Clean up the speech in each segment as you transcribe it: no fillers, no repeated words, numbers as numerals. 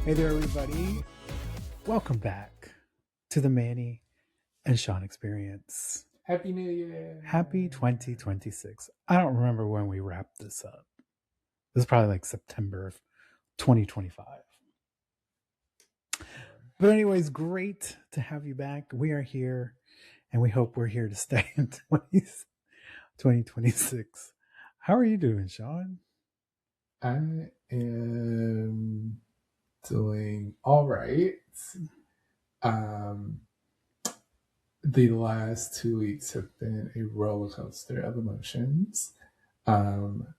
Hey there, everybody. Welcome back to the Manny and Shawn Experience. Happy New Year. Happy 2026. I don't remember when we wrapped this up. This is probably like September of 2025. But anyways, great to have you back. We are here, and we hope we're here to stay in 2026. How are you doing, Shawn? I am doing all right. The last 2 weeks have been a roller coaster of emotions.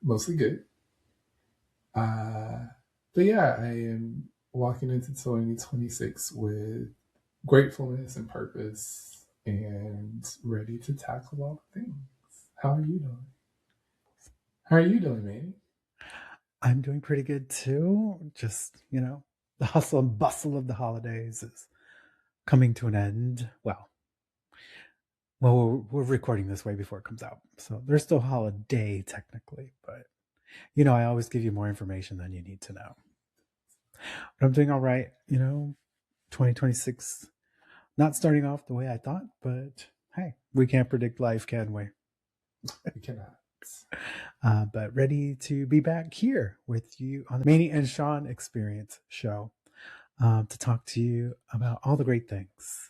Mostly good. But yeah, I am walking into 2026 with gratefulness and purpose and ready to tackle all the things. How are you doing? How are you doing, Manny? I'm doing pretty good too. Just, the hustle and bustle of the holidays is coming to an end. Well, we're recording this way before it comes out. So there's still holiday technically, but I always give you more information than you need to know. But I'm doing all right, 2026 not starting off the way I thought, but hey, we can't predict life, can we? We cannot. But ready to be back here with you on the Manny and Shawn Experience show to talk to you about all the great things.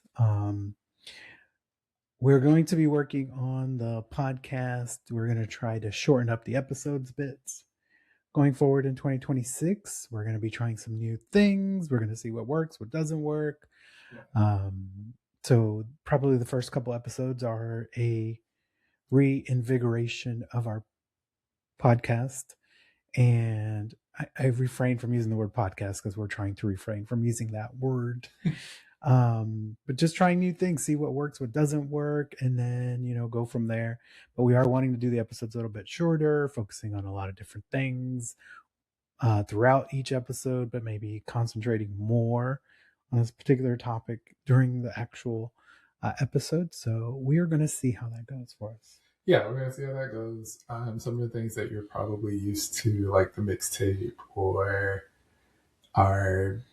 We're going to be working on the podcast. We're going to try to shorten up the episodes a bit. Going forward in 2026, we're going to be trying some new things. We're going to see what works, what doesn't work. So probably the first couple episodes are a reinvigoration of our podcast. And I refrain from using the word podcast because we're trying to refrain from using that word. But just trying new things, see what works, what doesn't work, and then, go from there. But we are wanting to do the episodes a little bit shorter, focusing on a lot of different things throughout each episode, but maybe concentrating more on this particular topic during the actual episode. So we are going to see how that goes for us. Yeah, we're going to see how that goes. Some of the things that you're probably used to, like the mixtape or our,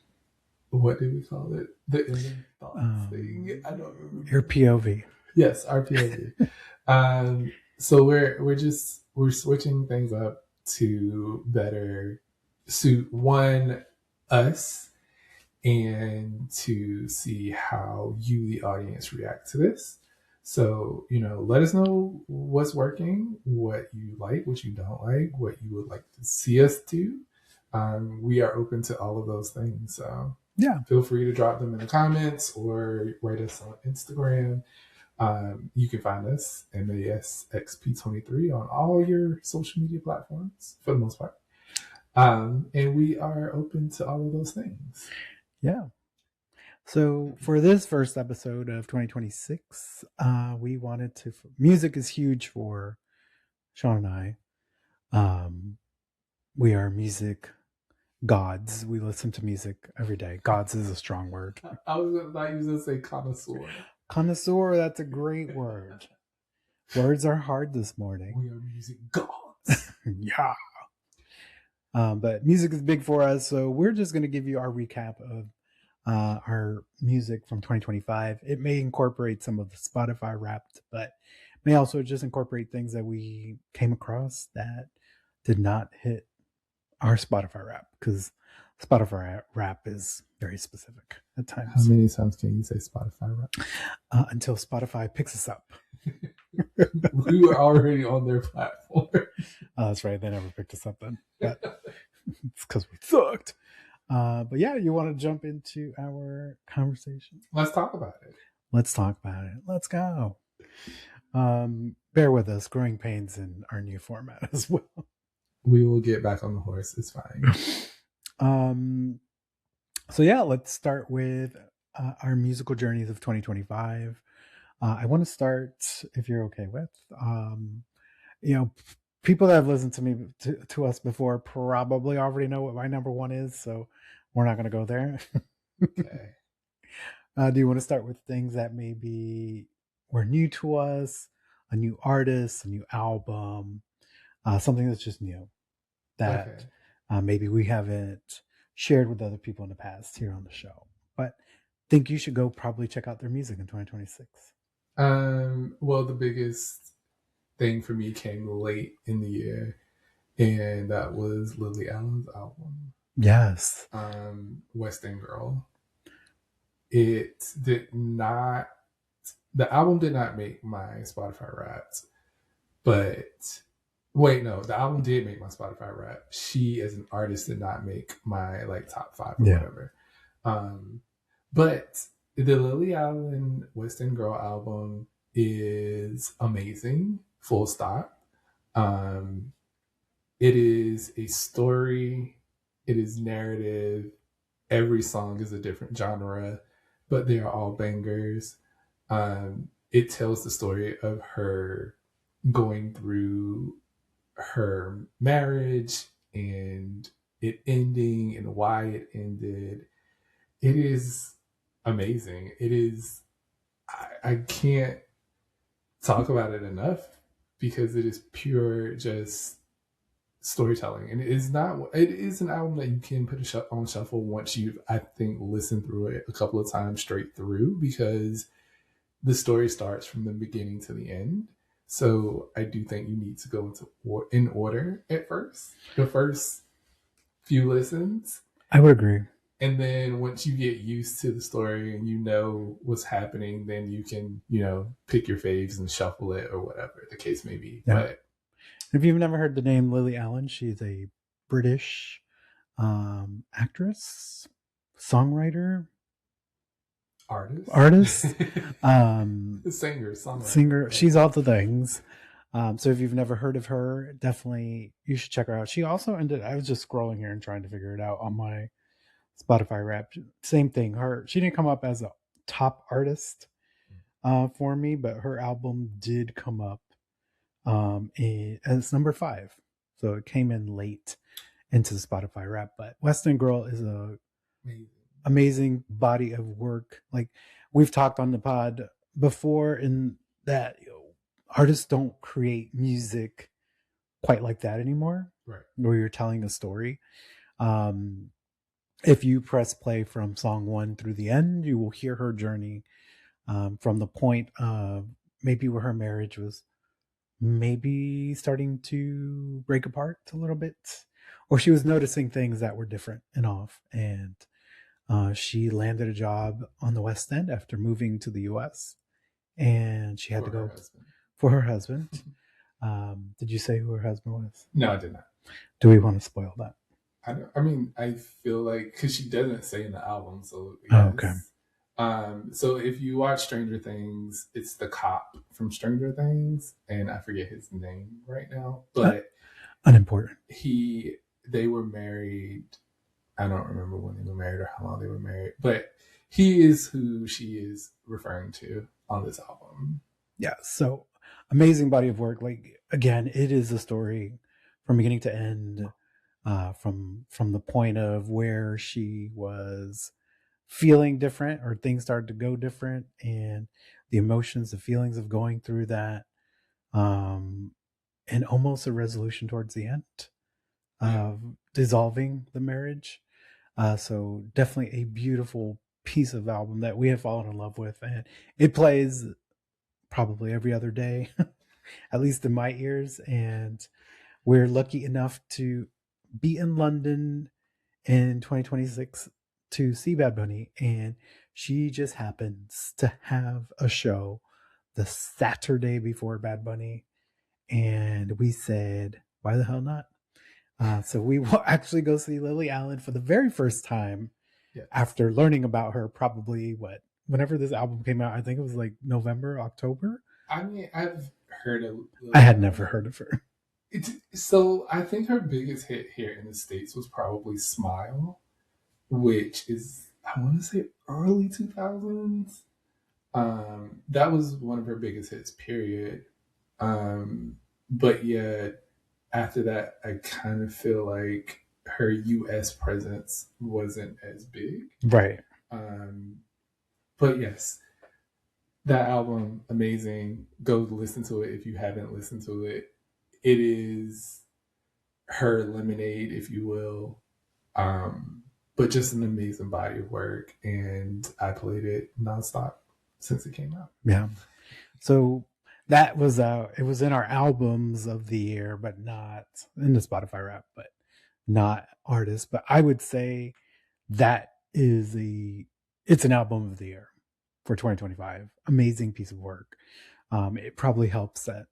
what do we call it? The ending thoughts thing. I don't remember. Your POV. Yes, our POV. So we're switching things up to better suit us and to see how you, the audience, react to this. So, let us know what's working, what you like, what you don't like, what you would like to see us do. We are open to all of those things. So, yeah, feel free to drop them in the comments or write us on Instagram. You can find us MASXP23 on all your social media platforms for the most part. And we are open to all of those things. Yeah. So for this first episode of 2026, we wanted to. Music is huge for Shawn and I. We are music gods. We listen to music every day. Gods is a strong word. I was going to say connoisseur. Connoisseur, that's a great word. Words are hard this morning. We are music gods. Yeah. But music is big for us, so we're just going to give you our recap of our music from 2025. It may incorporate some of the Spotify Wrapped, but may also just incorporate things that we came across that did not hit our Spotify Wrap, because Spotify Wrap is very specific at times. How many times can you say Spotify Wrap? Until Spotify picks us up. We were already on their platform. That's right. They never picked us up then. But it's because we sucked. But yeah, you want to jump into our conversation? Let's talk about it. Let's talk about it. Let's go. Bear with us. Growing pains in our new format as well. We will get back on the horse. It's fine. So yeah, let's start with our musical journeys of 2025. I want to start, if you're okay with, people that have listened to me to us before probably already know what my number one is, so we're not going to go there. Okay. Do you want to start with things that maybe were new to us, a new artist, a new album, something that's just new that maybe we haven't shared with other people in the past here on the show. But think you should go probably check out their music in 2026. Well, the biggest thing for me came late in the year, and that was Lily Allen's album, Yes. West End Girl. It did not. The album did not make my Spotify Wrapped, but wait, no, the album did make my Spotify Wrapped. She, as an artist, did not make my like top 5 or Yeah. whatever. But the Lily Allen West End Girl album is amazing. Full stop. It is a story. It is narrative. Every song is a different genre, but they are all bangers. It tells the story of her going through her marriage and it ending and why it ended. It is amazing. It is, I can't talk about it enough because it is pure just storytelling. And it is not, it is an album that you can put on shuffle once you've, I think, listened through it a couple of times straight through, because the story starts from the beginning to the end. So I do think you need to go in order at first, the first few listens. I would agree. And then once you get used to the story and you know what's happening, then you can, pick your faves and shuffle it or whatever the case may be. Yeah. But if you've never heard the name Lily Allen, she's a British actress, songwriter, artist, singer, songwriter. singer. She's all the things. So if you've never heard of her, definitely you should check her out. She also ended. I was just scrolling here and trying to figure it out on my Spotify rap. Same thing. She didn't come up as a top artist for me, but her album did come up as number 5. So it came in late into the Spotify rap. But West End Girl is a amazing body of work. Like we've talked on the pod before, in that artists don't create music quite like that anymore, right? Where you're telling a story. If you press play from song 1 through the end, you will hear her journey from the point of maybe where her marriage was maybe starting to break apart a little bit, or she was noticing things that were different and off. And she landed a job on the West End after moving to the US, and she had to go for her husband. Did you say who her husband was? No, I did not. Do we want to spoil that? I feel like, because she doesn't say in the album, so yes. Oh, okay. So if you watch Stranger Things, it's the cop from Stranger Things, and I forget his name right now, but unimportant. They were married. I don't remember when they were married or how long they were married, but he is who she is referring to on this album. Yeah, so amazing body of work. Like again, it is a story from beginning to end, from the point of where she was feeling different or things started to go different, and the emotions, the feelings of going through that, and almost a resolution towards the end of dissolving the marriage. So definitely a beautiful piece of album that we have fallen in love with, and it plays probably every other day, at least in my ears. And we're lucky enough to be in London in 2026 to see Bad Bunny, and she just happens to have a show the Saturday before Bad Bunny, and we said, why the hell not? So we will actually go see Lily Allen for the very first time after learning about her, probably whenever this album came out. I think it was like November, October. I mean, I've heard of Lily I had never heard of her. So I think her biggest hit here in the States was probably Smile, which is, I want to say, early 2000s. That was one of her biggest hits, period. But yeah, after that, I kind of feel like her US presence wasn't as big. Right. But yes, that album, amazing. Go listen to it if you haven't listened to it. It is her lemonade, if you will. but just an amazing body of work. And I played it nonstop since it came out. Yeah. So that was it was in our albums of the year, but not in the Spotify rap, but not artist. But I would say that it's an album of the year for 2025. Amazing piece of work. It probably helps that,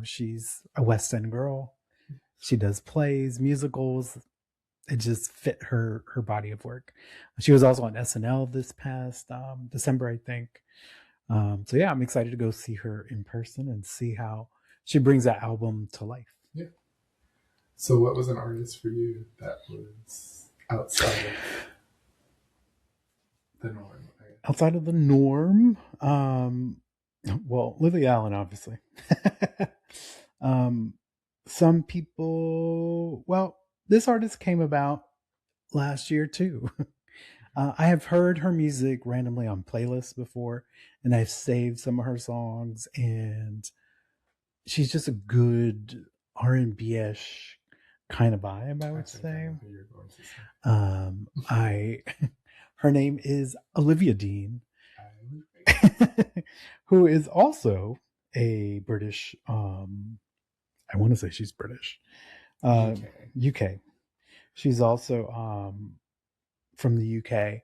she's a West End girl. She does plays, musicals. It just fit her body of work. She was also on SNL this past December, I think. So yeah, I'm excited to go see her in person and see how she brings that album to life. Yeah. So what was an artist for you that was outside of the norm? Outside of the norm, well, Lily Allen, obviously. um, some people, well, this artist came about last year too. I have heard her music randomly on playlists before, and I've saved some of her songs, and she's just a good R&B-ish kind of vibe, I would say. I her name is Olivia Dean, who is also a British. I want to say she's British, UK. She's also from the UK.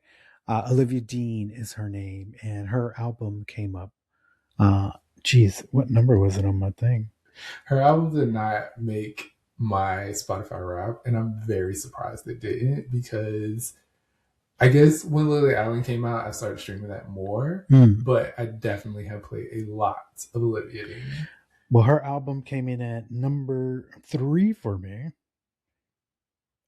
Olivia Dean is her name, and her album came up. Geez, what number was it on my thing? Her album did not make my Spotify rap, and I'm very surprised it didn't, because I guess when Lily Allen came out, I started streaming that more, but I definitely have played a lot of Olivia Dean. Well, her album came in at number 3 for me.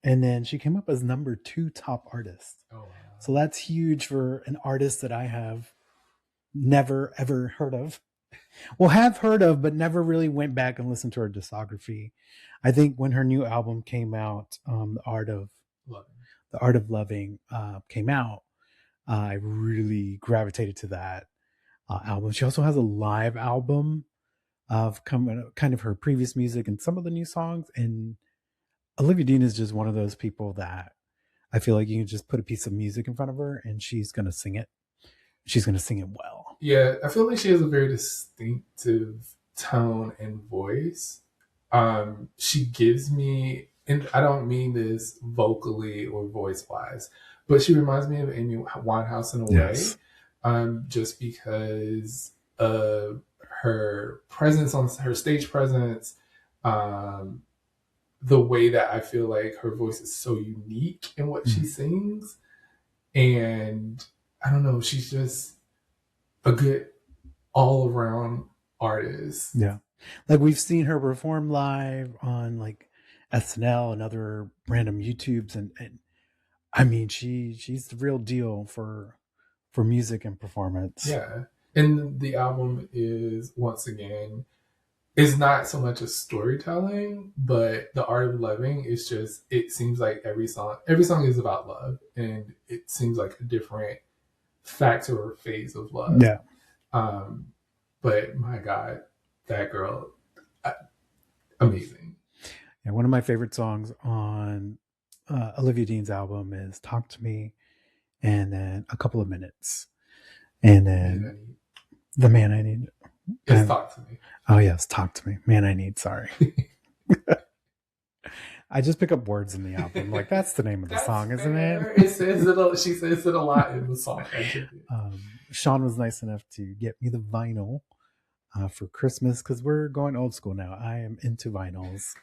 And then she came up as number 2 top artist. Oh, wow. So that's huge for an artist that I have never, ever heard of. Well, have heard of, but never really went back and listened to her discography. I think when her new album came out, The Art of Loving came out, I really gravitated to that album. She also has a live album of kind of her previous music and some of the new songs. And Olivia Dean is just one of those people that I feel like you can just put a piece of music in front of her and she's going to sing it. She's going to sing it well. Yeah, I feel like she has a very distinctive tone and voice. She gives me, and I don't mean this vocally or voice wise, but she reminds me of Amy Winehouse in a way, just because of her presence on her stage presence, the way that I feel like her voice is so unique in what she sings. And I don't know, she's just a good all around artist. Yeah. Like we've seen her perform live on like SNL and other random YouTubes. And I mean, she's the real deal for music and performance. Yeah. And the album is, once again, is not so much a storytelling, but the art of loving is just, it seems like every song is about love, and it seems like a different factor or phase of love. Yeah. But my God, that girl, amazing. Yeah, one of my favorite songs on Olivia Dean's album is "Talk to Me," and then "A Couple of Minutes," and then "The Man I Need." Yes, "Talk to Me." Oh yes, "Talk to Me." "Man I Need." Sorry. I just pick up words in the album. Like that's the name of the song, isn't it? It says it. She says it a lot in the song. Shawn was nice enough to get me the vinyl for Christmas because we're going old school now. I am into vinyls.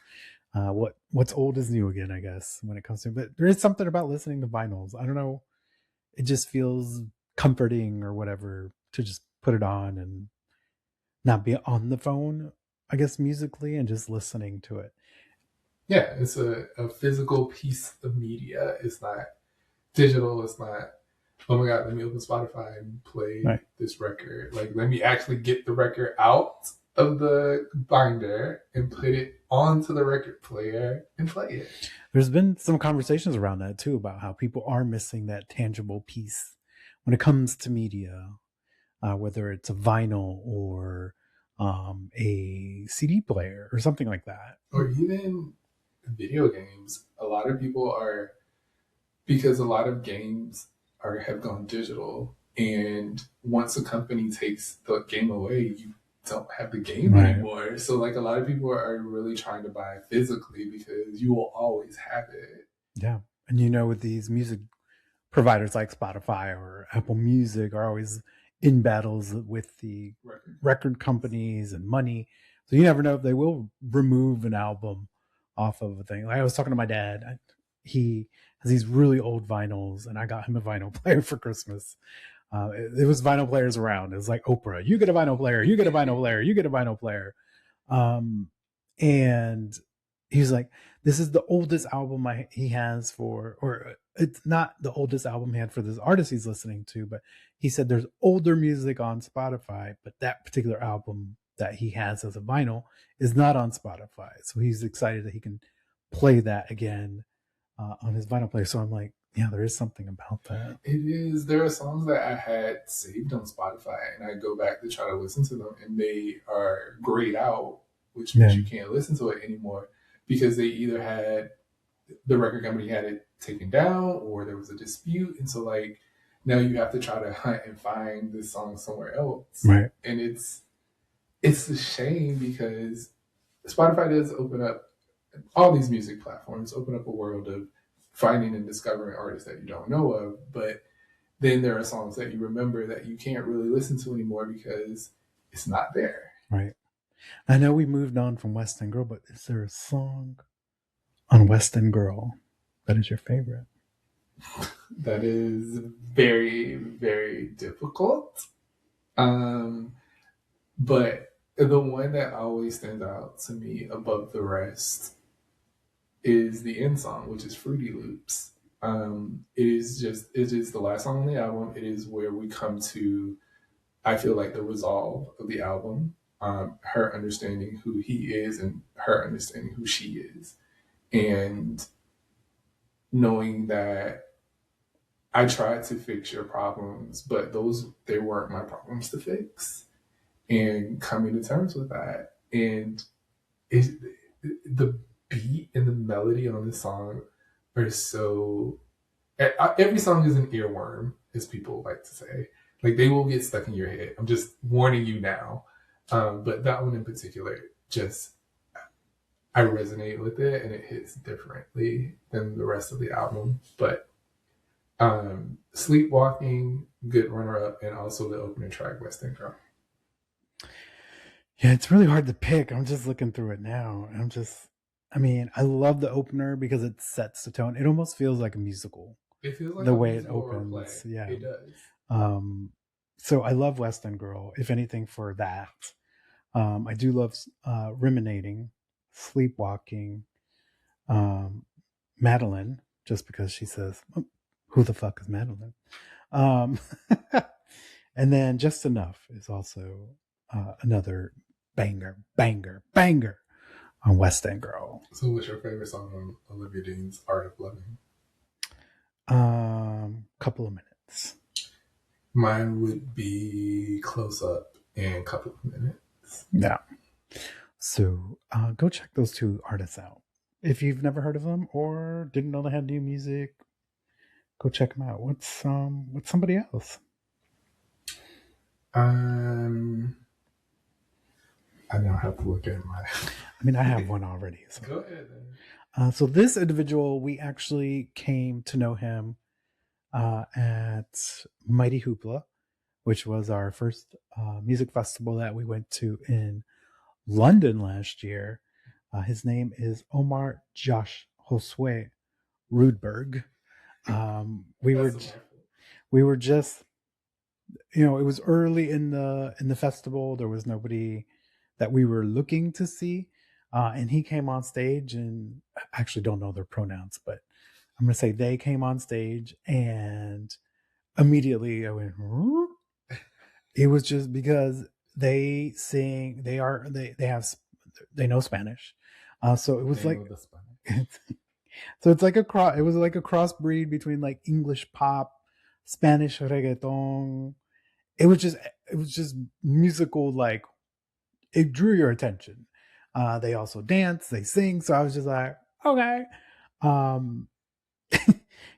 What's old is new again, I guess, when it comes to. But there is something about listening to vinyls. I don't know. It just feels comforting or whatever to just put it on and not be on the phone, I guess, musically, and just listening to it. Yeah, it's a physical piece of media. It's not digital. It's not, oh my God, let me open Spotify and play this record. Like, let me actually get the record out of the binder and put it onto the record player and play it. There's been some conversations around that too, about how people are missing that tangible piece when it comes to media, whether it's a vinyl or a CD player or something like that. Or even video games. A lot of people are because a lot of games have gone digital, and once a company takes the game away, you don't have the game Right. anymore. So like a lot of people are really trying to buy physically because you will always have it. Yeah. And with these music providers like Spotify or Apple Music are always in battles with the record companies and money. So you never know if they will remove an album off of a thing. Like I was talking to my dad. He has these really old vinyls, and I got him a vinyl player for Christmas. It was vinyl players around. It was like Oprah. You get a vinyl player. You get a vinyl player. You get a vinyl player. Um, and he's like, this is the oldest album he has or it's not the oldest album he had for this artist he's listening to, but he said there's older music on Spotify, but that particular album that he has as a vinyl is not on Spotify. So he's excited that he can play that again on his vinyl player. So I'm like, yeah, there is something about that. It is. There are songs that I had saved on Spotify, and I go back to try to listen to them, and they are grayed out, which means you can't listen to it anymore because they either had the record company had it taken down or there was a dispute, and so like now you have to try to hunt and find this song somewhere else, right? And it's a shame because Spotify does open up all these music platforms, open up a world of finding and discovering artists that you don't know of, but then there are songs that you remember that you can't really listen to anymore because it's not there. Right. I know we moved on from West End Girl, but is there a song on West End Girl that is your favorite? That is very, very difficult. But the one that always stands out to me above the rest is the end song, which is Fruity Loops. It is the last song on the album. It is where we come to, I feel like, the resolve of the album. Her understanding who he is and her understanding who she is, and knowing that I tried to fix your problems, but they weren't my problems to fix, and coming to terms with that. And the beat and the melody on this song are so. Every song is an earworm, as people like to say. Like they will get stuck in your head. I'm just warning you now. But that one in particular, just I resonate with it, and it hits differently than the rest of the album. But Sleepwalking, good runner up, and also the opening track, West End Girl. Yeah, it's really hard to pick. I'm just looking through it now. I love the opener because it sets the tone. It almost feels like a musical. It feels like the way it opens. Yeah, it does. So I love West End Girl, if anything, for that. I do love Ruminating, Sleepwalking, Madeline, just because she says, oh, who the fuck is Madeline? And then Just Enough is also another banger on West End Girl. So what's your favorite song on Olivia Dean's Art of Loving? Couple of Minutes. Mine would be Close Up and Couple of Minutes. Yeah. So go check those two artists out. If you've never heard of them or didn't know they had new music, go check them out. What's somebody else? I now have to look at my. I have one already. So. Go ahead. So this individual, we actually came to know him at Mighty Hoopla, which was our first music festival that we went to in London last year. His name is Omar Josh Josue Rudberg. We were just, it was early in the festival. There was nobody that we were looking to see. And he came on stage, and I actually don't know their pronouns, but I'm going to say they came on stage, and immediately I went, Rrr. It was just because they sing, they know Spanish. So it was so it's like it was like a crossbreed between like English pop, Spanish reggaeton. It was just musical, like it drew your attention. They also dance, they sing. So I was just like, okay.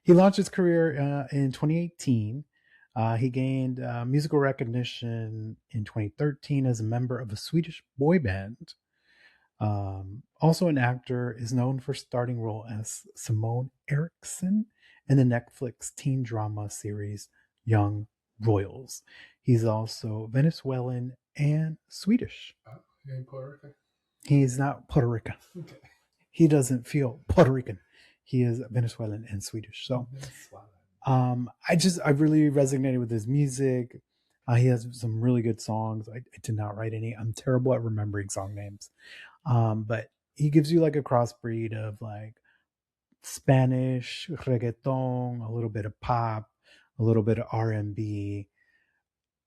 He launched his career in 2018. He gained musical recognition in 2013 as a member of a Swedish boy band. Also, an actor, is known for starting role as Simone Eriksson in the Netflix teen drama series Young Royals. He's also Venezuelan and Swedish. Oh, you in Puerto Rico? He's not Puerto Rican. Okay. He doesn't feel Puerto Rican. He is Venezuelan and Swedish. So, I really resonated with his music. He has some really good songs. I did not write any. I'm terrible at remembering song names. But he gives you like a crossbreed of like Spanish reggaeton, a little bit of pop, a little bit of R&B.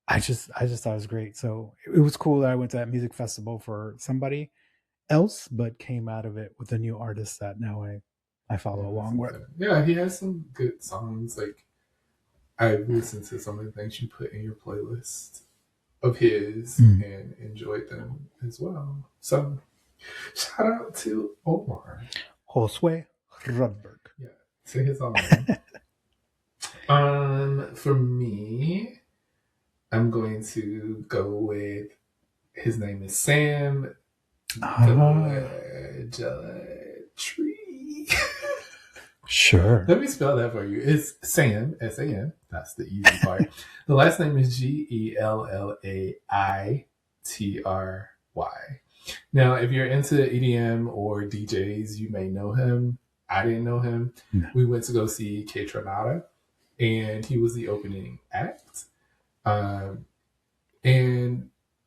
I just thought it was great. So it was cool that I went to that music festival for somebody else, but came out of it with a new artist that now I follow along with. Yeah, he has some good songs. Like I've listened to some of the things you put in your playlist of his and enjoyed them as well. So shout out to Omar. Josue Rudberg. Yeah, say his own for me, I'm going to go with his name is Sam Tree. Sure. Let me spell that for you. It's Sam, S-A-M. That's the easy part. The last name is Gellitry. Now, if you're into EDM or DJs, you may know him. I didn't know him. No. We went to go see K-Tronada, and he was the opening act. And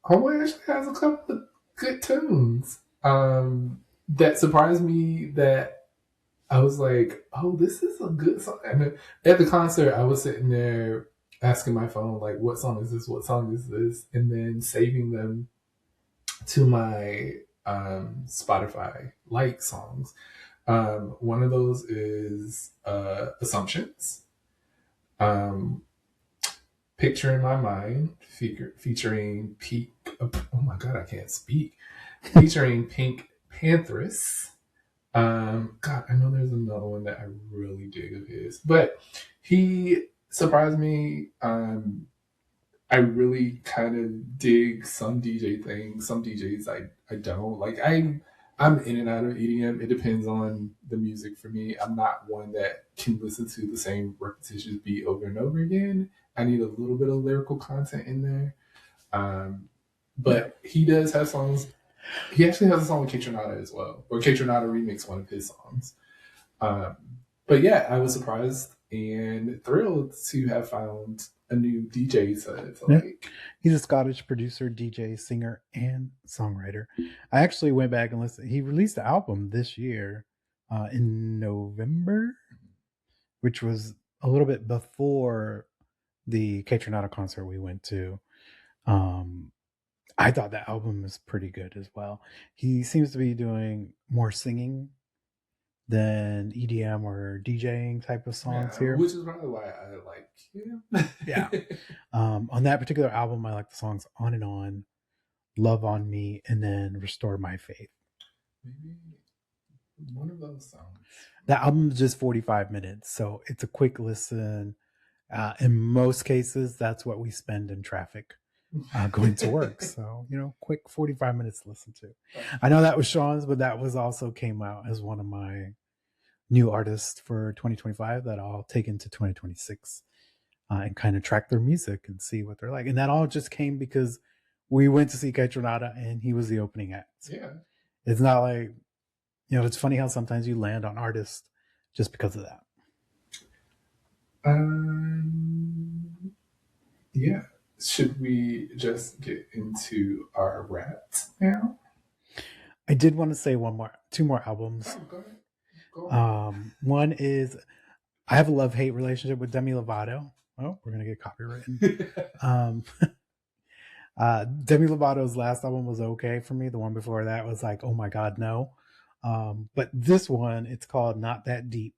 Homeboy actually has a couple of good tunes that surprised me that I was like, oh, this is a good song. And at the concert, I was sitting there asking my phone, like, what song is this? What song is this? And then saving them to my Spotify like songs. One of those is Assumptions. Picture in My Mind, featuring Pink. Oh my God, I can't speak. Featuring Pink Panthers. God, I know there's another one that I really dig of his, but he surprised me. I really kind of dig some DJ things. Some DJs I don't like. I'm in and out of EDM. It depends on the music for me. I'm not one that can listen to the same repetitious beat over and over again. I need a little bit of lyrical content in there. But he does have songs. He actually has a song with K-Tronada as well, or K-Tronada remixed one of his songs. But yeah, I was surprised and thrilled to have found a new DJ to like. He's a Scottish producer, DJ, singer, and songwriter. I actually went back and listened. He released the album this year in November, which was a little bit before the K-Tronada concert we went to. I thought that album was pretty good as well. He seems to be doing more singing than EDM or DJing type of songs here. Which is probably why I like him. Yeah. On that particular album, I like the songs On and On, Love on Me, and then Restore My Faith. Maybe one of those songs. That album is just 45 minutes, so it's a quick listen. In most cases, that's what we spend in traffic going to work. So, quick 45 minutes to listen to. I know that was Shawn's, but that was also came out as one of my new artists for 2025 that I'll take into 2026 and kind of track their music and see what they're like. And that all just came because we went to see K-Tronada and he was the opening act. Yeah. It's not like, it's funny how sometimes you land on artists just because of that. Yeah. Should we just get into our raps now? I did want to say two more albums. Oh, go ahead. One is I have a love-hate relationship with Demi Lovato. Oh, we're gonna get copywritten. Demi Lovato's last album was okay for me. The one before that was like, oh my God, no. But this one, it's called Not That Deep.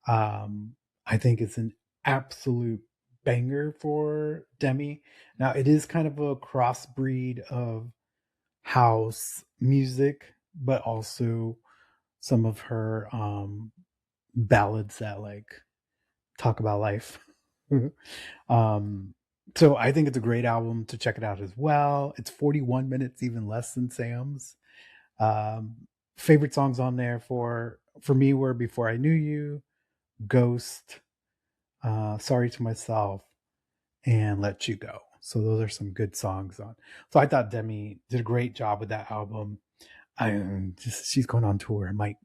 I think it's an absolute banger for Demi. Now, it is kind of a crossbreed of house music, but also some of her ballads that like talk about life. So I think it's a great album to check it out as well. It's 41 minutes, even less than Sam's. Favorite songs on there for me were Before I Knew You, Ghost, Sorry to Myself, and Let You Go. So those are some good songs on. So I thought Demi did a great job with that album. She's going on tour. I might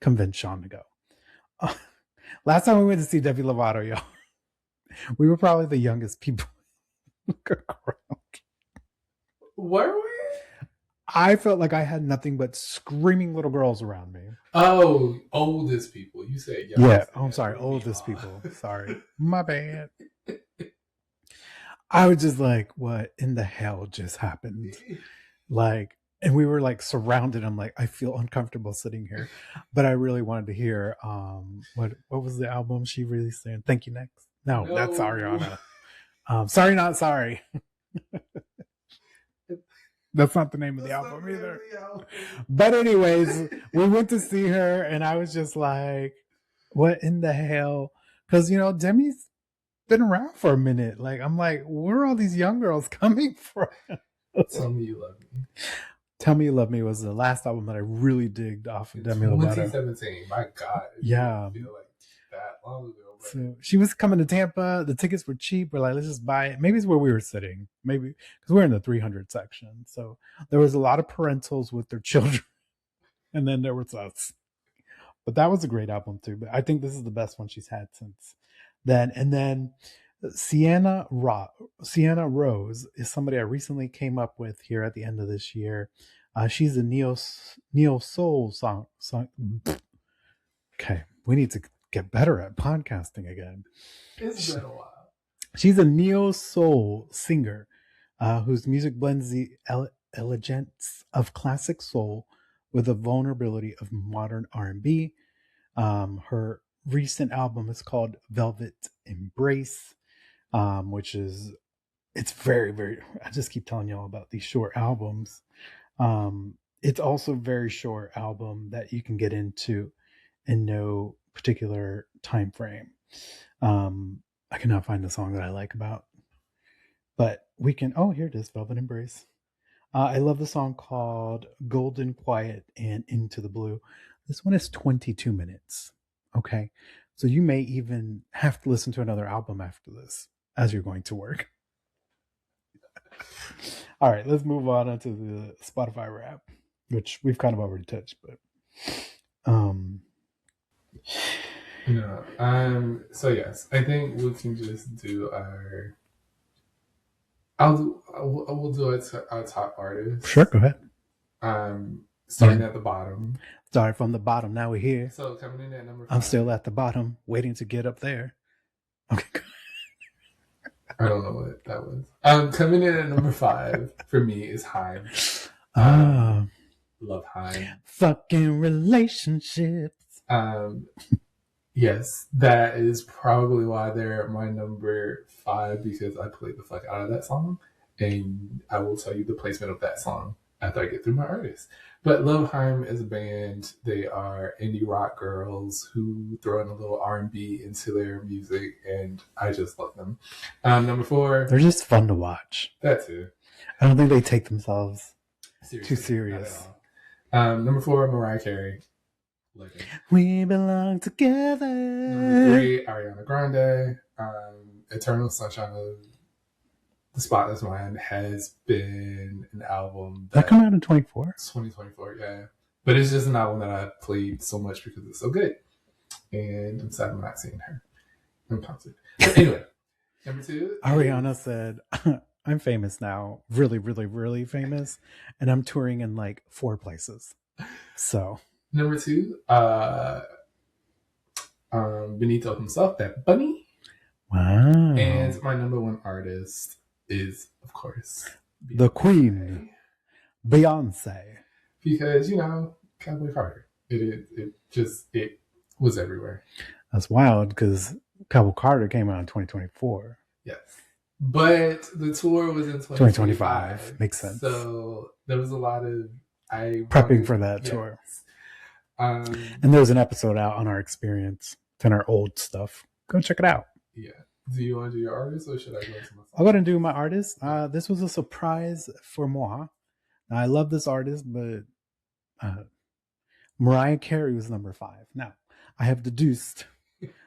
convince Shawn to go. Last time we went to see Demi Lovato, y'all, we were probably the youngest people. Were we? I felt like I had nothing but screaming little girls around me. Oh, oldest people. You said youngest. Yeah. Oh, I'm sorry. Oldest people. Sorry. My bad. I was just like, what in the hell just happened? Like, and we were like surrounded. I'm like, I feel uncomfortable sitting here. But I really wanted to hear what was the album she released then? Thank You Next. No, that's Ariana. Sorry Not Sorry. That's not the name of the album either. But anyways, we went to see her and I was just like, what in the hell? Because, you know, Demi's been around for a minute. Like, I'm like, where are all these young girls coming from? Tell Me You Love Me. Tell Me You Love Me was the last album that I really digged off of Demi Lovato. 2017. My God. Yeah. I feel like that long ago. So she was coming to Tampa. The tickets were cheap. We're like, let's just buy it. Maybe it's where we were sitting. Maybe because we're in the 300 section. So there was a lot of parentals with their children. And then there was us. But that was a great album too. But I think this is the best one she's had since then. And then Sienna Rose is somebody I recently came up with here at the end of this year. She's a neo soul song. Okay, we need to get better at podcasting again. It's been a while. She's a neo soul singer whose music blends the elegance of classic soul with the vulnerability of modern R&B. Her recent album is called Velvet Embrace, which is, it's very, very, I just keep telling y'all about these short albums. It's also a very short album that you can get into in no particular time frame. I cannot find the song that I like about, but we can, oh, here it is, Velvet Embrace. I love the song called Golden Quiet and Into the Blue. This one is 22 minutes. Okay. So you may even have to listen to another album after this as you're going to work. All right, let's move on to the Spotify wrap, which we've kind of already touched, but no. So yes, I think we can just do our. We'll do our top artists. Sure, go ahead. Starting at the bottom. Started from the bottom. Now we're here. So coming in at number 5. I'm still at the bottom, waiting to get up there. Okay. I don't know what that was. Coming in at number 5 for me is Haim. Love Haim. Fucking relationships. Yes, that is probably why they're my number 5, because I played the fuck out of that song, and I will tell you the placement of that song after I get through my artists. But Love Haim is a band. They are indie rock girls who throw in a little R&B into their music, and I just love them. Number 4. They're just fun to watch. That too. I don't think they take themselves too serious. Number 4, Mariah Carey. Legend. We belong together. Number 3, Ariana Grande. Eternal Sunshine of the Spotless Mind has been an album that come out in 2024, yeah. But it's just an album that I played so much because it's so good. And I'm sad I'm not seeing her in concert. But anyway, number 2. Ariana said, I'm famous now. Really, really, really famous. And I'm touring in like 4 places. So. Number 2, Benito himself, that bunny. Wow. And my number 1 artist is, of course, Beyonce. The Queen, Beyonce. Because, Cowboy Carter. It was everywhere. That's wild because Cowboy Carter came out in 2024. Yes. But the tour was in 2025. Makes sense. So there was a lot of prepping for that tour. And there was an episode out on our experience and our old stuff. Go check it out. Yeah. Do you want to do your artist or should I go to my I'll go song? ahead and do my artist. This was a surprise for moi. Now, I love this artist, but uh, Mariah Carey was number 5. Now, I have deduced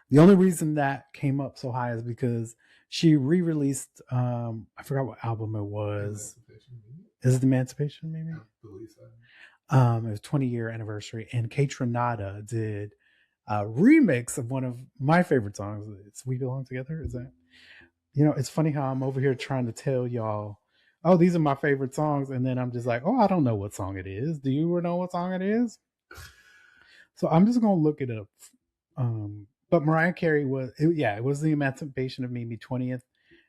the only reason that came up so high is because she re-released. I forgot what album it was. Emancipation, maybe? Is it Emancipation? Maybe. I believe so. It was 20-year anniversary, and Kaytranada did a remix of one of my favorite songs. It's "We Belong Together." Is that? It's funny how I'm over here trying to tell y'all, oh, these are my favorite songs, and then I'm just like, oh, I don't know what song it is. Do you know what song it is? So I'm just gonna look it up. But Mariah Carey it was the Emancipation of Mimi 20th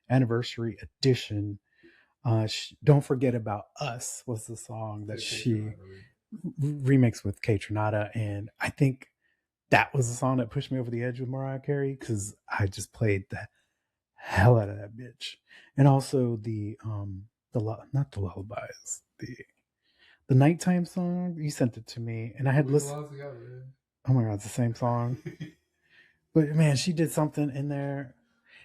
anniversary edition. Don't Forget About Us was the song that she remixed with Kaytranada, and I think that was the song that pushed me over the edge with Mariah Carey because I just played the hell out of that bitch, and also not the lullabies, the nighttime song. You sent it to me, and I had listened. Oh my god, it's the same song. But man, she did something in there.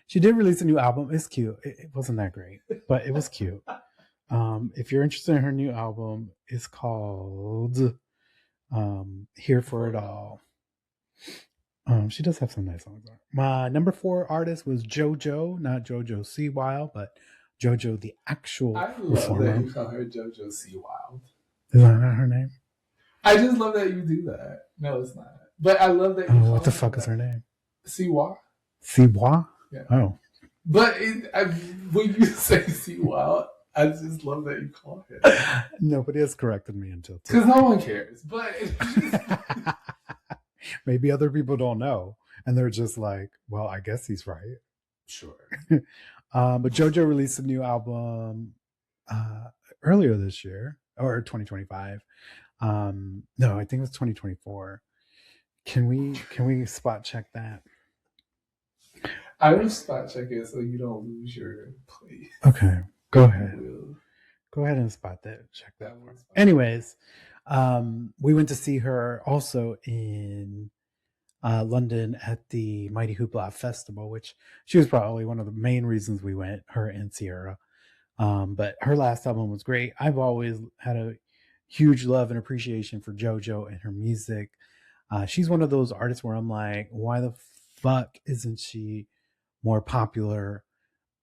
She did release a new album. It's cute. It wasn't that great, but it was cute. If you're interested in her new album, it's called Here for It All. She does have some nice songs on. My number 4 artist was JoJo, not JoJo Siwa, but JoJo the actual performer. That you call her JoJo Siwa. Is that not her name? I just love that you do that. No, it's not. But I love that you call what the fuck is her name? Siwa. Siwa? Yeah. Oh. But when you say Siwa, I just love that you call it. Nobody has corrected me until because no one cares. But maybe other people don't know, and they're just like, "Well, I guess he's right." Sure. But JoJo released a new album earlier this year, or 2025. No, I think it was 2024. Can we spot check that? I will spot check it so you don't lose your place. Okay, go ahead. Go ahead and spot that. Check that. Anyways, we went to see her also in London at the Mighty Hoopla Festival, which she was probably one of the main reasons we went, her and Sierra. But her last album was great. I've always had a huge love and appreciation for JoJo and her music. She's one of those artists where I'm like, why the fuck isn't she more popular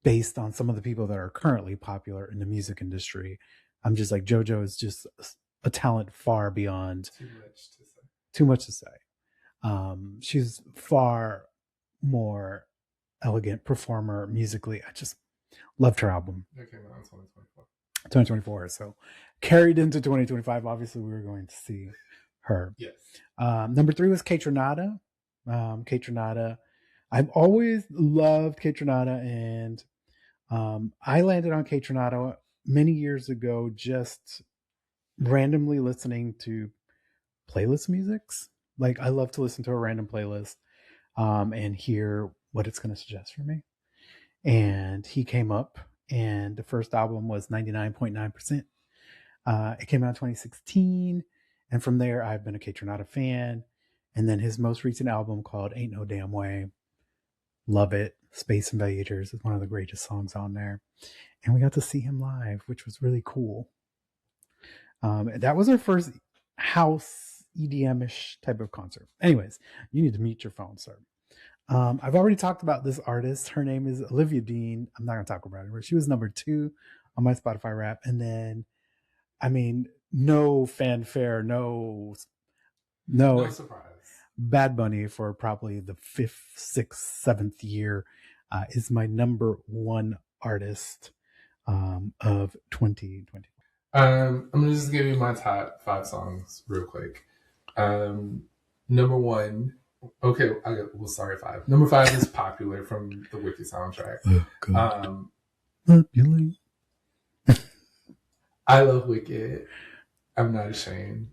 based on some of the people that are currently popular in the music industry? I'm just like, JoJo is just a talent far beyond too much to say. She's far more elegant performer musically. I just loved her album. That came out in 2024. 2024. So carried into 2025. Obviously, we were going to see her. Yes. Number 3 was Kaytranada. Kaytranada. I've always loved Kaytranada, and I landed on Kaytranada many years ago just randomly listening to playlist musics. Like, I love to listen to a random playlist and hear what it's going to suggest for me. And he came up, and the first album was 99.9%. It came out in 2016, and from there, I've been a Kaytranada fan. And then his most recent album called Ain't No Damn Way. Love it. Space Invaders is one of the greatest songs on there. And we got to see him live, which was really cool. That was our first house EDM-ish type of concert. Anyways, you need to mute your phone, sir. I've already talked about this artist. Her name is Olivia Dean. I'm not going to talk about her. She was number 2 on my Spotify rap. And then, I mean, no fanfare, no surprise. Bad Bunny for probably the 5th, 6th, 7th year is my number 1 artist of 2020. I'm gonna just give you my top 5 songs real quick. Number 1, okay, sorry, 5. Number 5 is Popular from the Wicked soundtrack. Popular. I love Wicked. I'm not ashamed.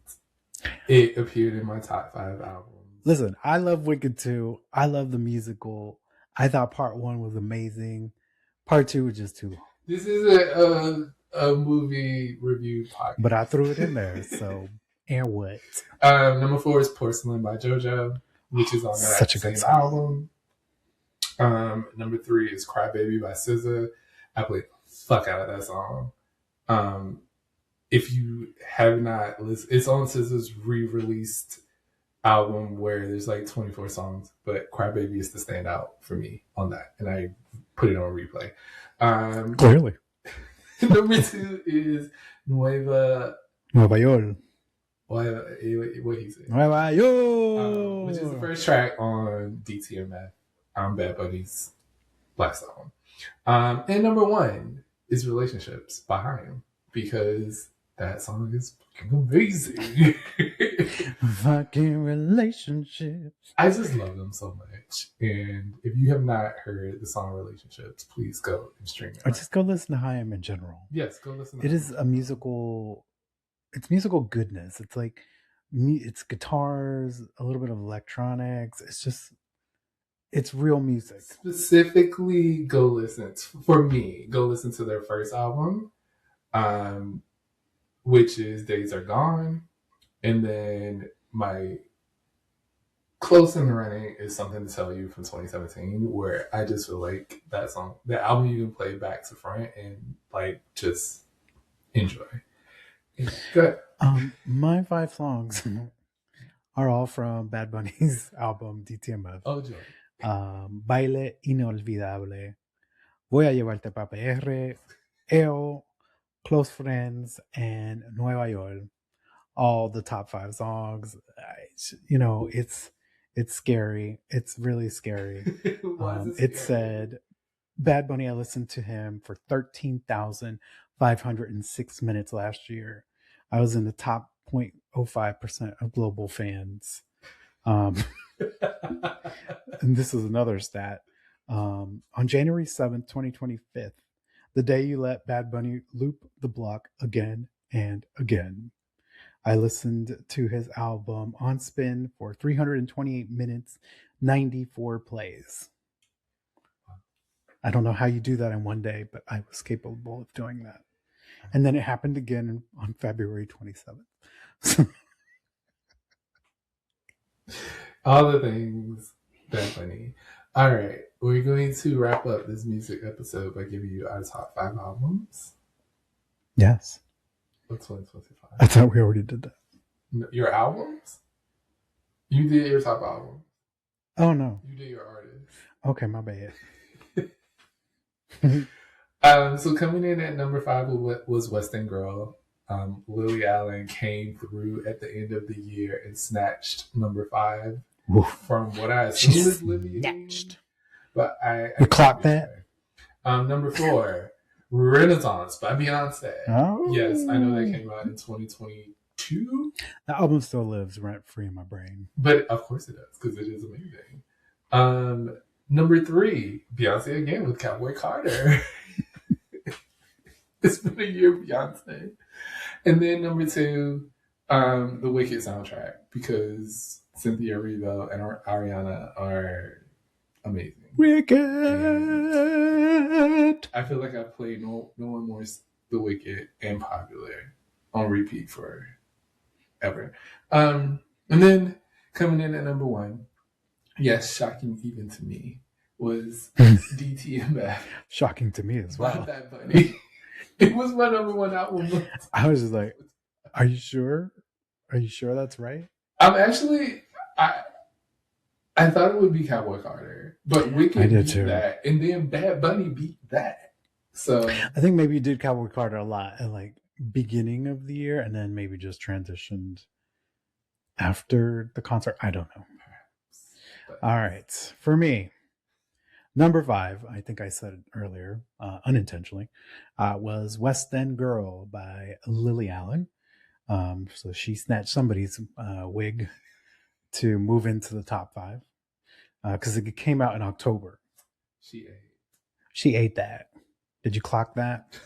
It appeared in my top 5 albums. Listen, I love Wicked too. I love the musical. I thought part 1 was amazing. Part 2 was just too long. This is a movie review podcast. But I threw it in there, so and what? Number 4 is Porcelain by JoJo, which is on that same album. Number 3 is Cry Baby by SZA. I played the fuck out of that song. If you have not listened, it's on SZA's re-released album where there's like 24 songs, but Cry Baby is the standout for me on that, and I put it on replay. Clearly. Number 2 is Nueva Nueva York. What he said? Nueva York. Which is the first track on DTMF, Bad Bunny's last album. And number 1 is Relationships by Haim, because that song is fucking amazing. Fucking relationships. I just love them so much. And if you have not heard the song Relationships, please go and stream it. Or just go listen to Haim in general. Yes, go listen to it. It is a musical, it's musical goodness. It's like, it's guitars, a little bit of electronics. It's just, it's real music. Specifically, go listen to their first album, which is Days Are Gone. And then my close in the running is Something to Tell You from 2017, where I just feel like that song, the album you can play back to front and like just enjoy. Good. My 5 songs are all from Bad Bunny's album DTMF. Oh, joy. Baile Inolvidable, Voy a Llevarte pa' PR, EO, Close Friends, and Nueva York. All the top 5 songs. It's scary. It's really scary. It said, Bad Bunny, I listened to him for 13,506 minutes last year. I was in the top 0.05% of global fans. And this is another stat. On January 7th, 2025, the day you let Bad Bunny loop the block again and again, I listened to his album on spin for 328 minutes, 94 plays. I don't know how you do that in one day, but I was capable of doing that. And then it happened again on February 27th. All the things that funny. All right, we're going to wrap up this music episode by giving you our top 5 albums. Yes. Of 2025. I thought we already did that. Your albums? You did your top album. Oh, no. You did your artist. Okay, my bad. So coming in at number 5 was West End Girl. Lily Allen came through at the end of the year and snatched number 5 from what I assume is Olivia. Snatched. But I clocked that. Number 4, Renaissance by Beyonce. Oh. Yes, I know that came out in 2022. The album still lives rent free in my brain. But of course it does, because it is amazing. Number 3, Beyonce again with Cowboy Carter. It's been a year, Beyonce. And then number 2, the Wicked soundtrack, because Cynthia Erivo and Ariana are amazing. Wicked. And I feel like I played no one more The Wicked and Popular on repeat forever. And then coming in at number 1, yes, shocking even to me, was DTMF. Shocking to me as well. Not that funny. It was my number 1 album. I was just like, are you sure? Are you sure that's right? I'm actually, I thought it would be Cowboy Carter, but Wicked beat that, and then Bad Bunny beat that. So I think maybe you did Cowboy Carter a lot at like beginning of the year, and then maybe just transitioned after the concert. I don't know. All right, for me, number 5, I think I said it earlier, unintentionally, was West End Girl by Lily Allen. So she snatched somebody's wig to move into the top 5 because it came out in October. She ate that. Did you clock that?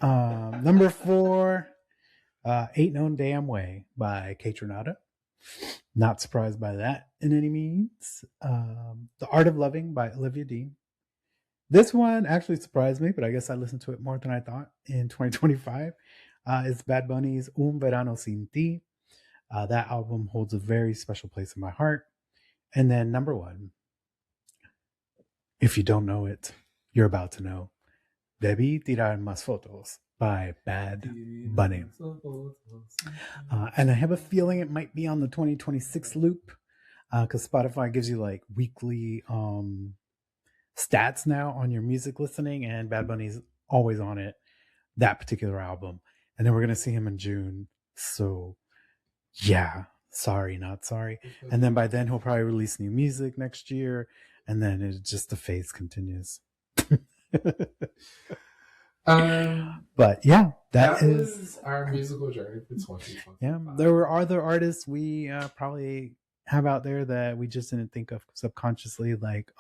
Number 4, Ain't No Damn Way by Kaytranada. Not surprised by that in any means. The Art of Loving by Olivia Dean. This one actually surprised me, but I guess I listened to it more than I thought in 2025. It's Bad Bunny's Un Verano Sin Ti. That album holds a very special place in my heart. And then number 1, If you don't know it, you're about to know. Debí tirar más fotos by Bad Bunny. And I have a feeling it might be on the 2026 loop because Spotify gives you like weekly stats now on your music listening, and Bad Bunny's always on it, that particular album. And then we're going to see him in June. So, yeah, sorry, not sorry. And then by then, he'll probably release new music next year. And then it just the phase continues. But yeah, that was our musical journey for 2025. Yeah, there were other artists we probably have out there that we just didn't think of subconsciously. Like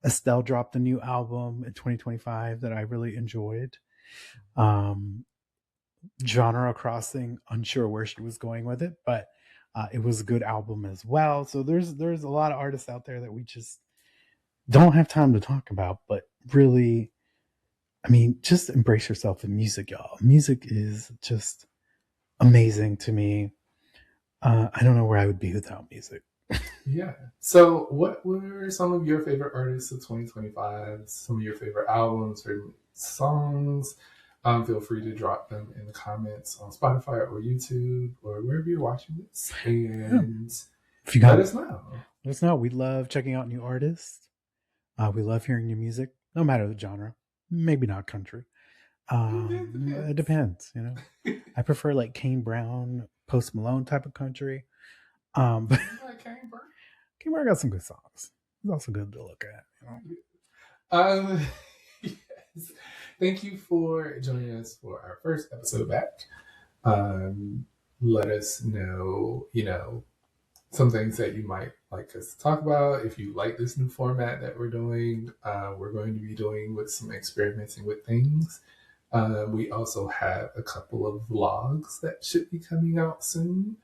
Estelle dropped a new album in 2025 that I really enjoyed. Genre Crossing, unsure where she was going with it, but it was a good album as well. So there's a lot of artists out there that we just don't have time to talk about, but really, I mean, just embrace yourself in music, y'all. Music is just amazing to me. I don't know where I would be without music. Yeah. So what were some of your favorite artists of 2025? Some of your favorite albums or songs? Feel free to drop them in the comments on Spotify or YouTube or wherever you're watching this. And if you let us know. Let us know. We love checking out new artists. We love hearing new music, no matter the genre. Maybe not country. It depends, you know. I prefer like Kane Brown, Post Malone type of country. But Kane Brown got some good songs. It's also good to look at, you know. Yes. Thank you for joining us for our first episode back. Let us know, you know, some things that you might like us to talk about. If you like this new format that we're doing, we're going to be doing with some experimenting with things. We also have a couple of vlogs that should be coming out soon.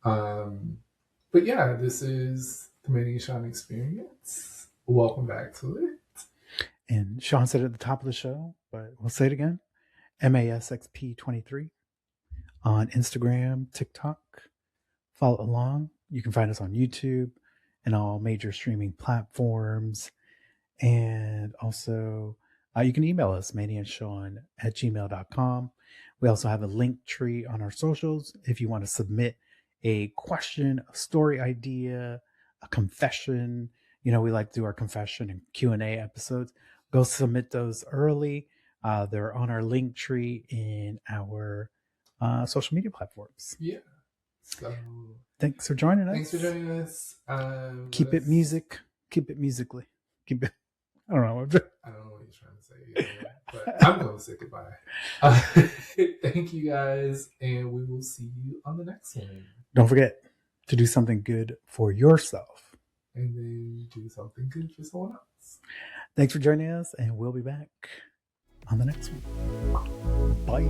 But yeah, this is the Manny and Shawn Experience. Welcome back to it. And Shawn said it at the top of the show, but we'll say it again. MASXP23 on Instagram, TikTok. Follow along. You can find us on YouTube and all major streaming platforms. And also, you can email us, mannyandsean@gmail.com. We also have a link tree on our socials if you want to submit a question, a story idea, a confession. You know, we like to do our confession and Q&A episodes. Go submit those early. They're on our link tree in our social media platforms. Yeah. So thanks for joining us. Thanks for joining us. Keep it music. Keep it musically. Keep it. I don't know. I don't know what you're trying to say, but I'm going to say goodbye. Thank you guys, and we will see you on the next one. Don't forget to do something good for yourself. And then do something good for someone else. Thanks for joining us, and we'll be back on the next one. Bye.